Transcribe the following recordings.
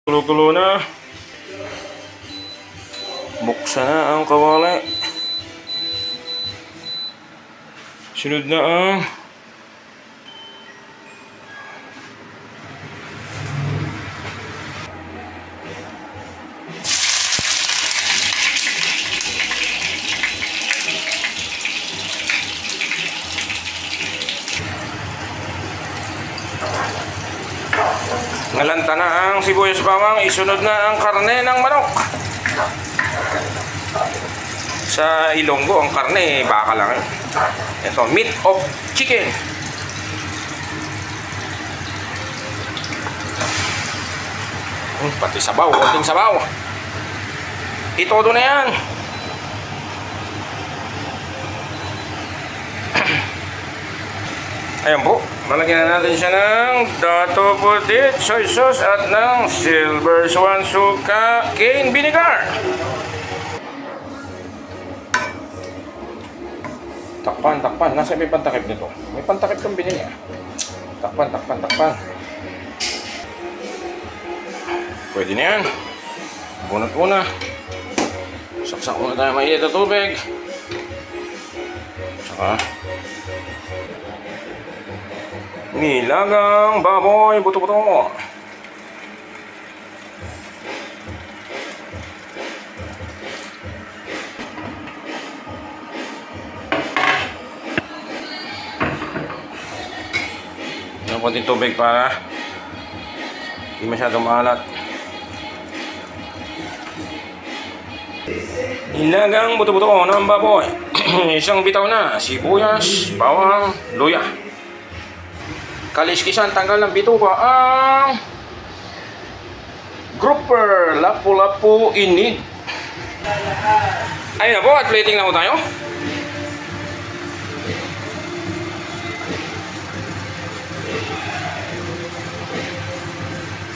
Kulo-kulo na. Buksan na ang kawali. Sunod na ang ngalanta na ang sibuyas bawang. Isunod na ang karne ng manok. Sa Ilonggo, ang karne, baka lang. Ito, meat of chicken. Pati sabaw, konting sabaw. Itodo na yan. Ayan po, malagyan na natin siya ng dato puti, soy sauce at ng silver swan suka cane vinegar. Takpan, takpan. Nasa may pantakip nito. May pantakip kang binili. Takpan, takpan, takpan. Pwede na yan. Bunot muna. Saksak muna tayo mainit na tubig. Saka nilagang baboy, buto-buto. Ng konting tubig para hindi masyadong maalat. Nilagang buto-buto ng baboy. Isang bitaw na sibuyas, bawang, luya. Kaliskisan, tanggal ng bituka ang grouper, lapu-lapu inid. Ayun na po, at plating na po tayo.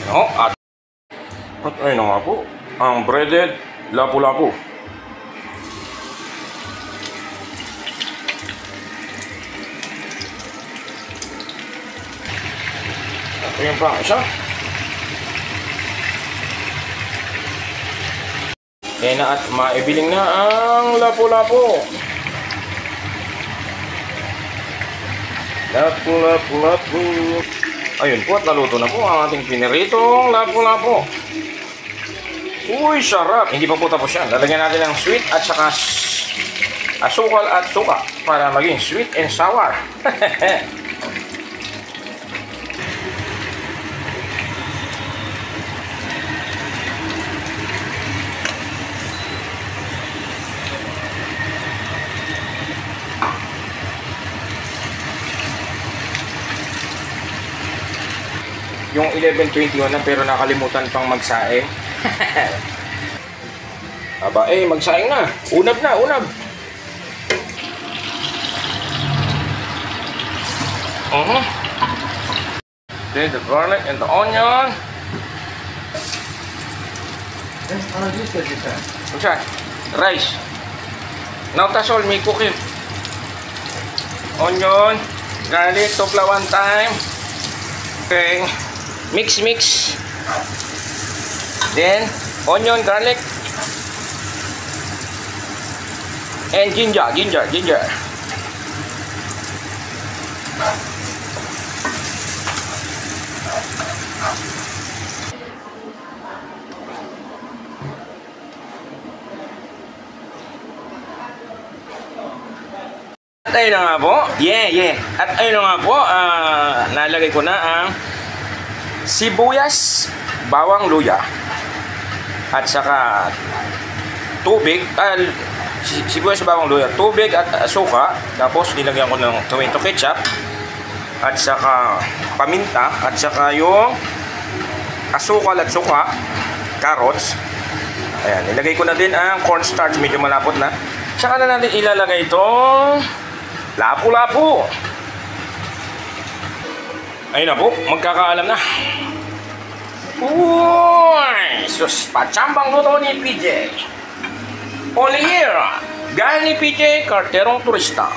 No, at ayun na nga po, ang breaded lapu-lapu. Ito yung pang isa. Kaya na at maibiling na ang lapu-lapu. Lapu-lapu-lapu. Ayun po, at naluto na po ang ating piniritong lapu-lapu. Uy, sarap! Hindi pa po tapos yan. Lalagyan natin ng sweet at saka asukal at suka para maging sweet and sour. Yung 11:21 na pero nakalimutan pang magsaing. Aba magsaing na. Unab na, unab. Then the garlic and the onion. What's rice. Now that's all me cooking. Onion, garlic, tupla one time. Okay. Mix. Then onion, garlic, and ginger. At ayun na nga po. At ayun na nga po, nalagay ko na ang sibuyas, bawang, luya at saka tubig, sibuyas, bawang, luya, tubig at suka. Tapos nilagyan ko ng tomato ketchup at saka paminta at saka yung asukal at suka, carrots. Ayan, nilagay ko na din ang cornstarch, medyo malapot na. Saka na natin ilalagay itong lapu-lapu. Ayun na po, magkakaalam na. Uy! Sus, pachambang luto ni PJ. Only here, gaya ni PJ, karterong turista.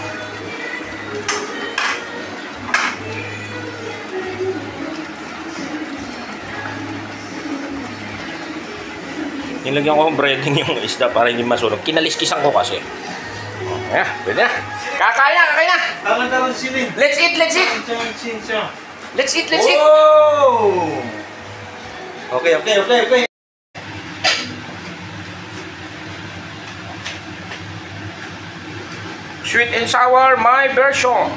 Nilagyan ko ng breading yung isda para hindi masunog. Kinaliskisan ko kasi. Ayan, pwede na. Kakain na. Tama sini. Let's eat. Let's eat. Oh! Okay. Sweet and sour, my version.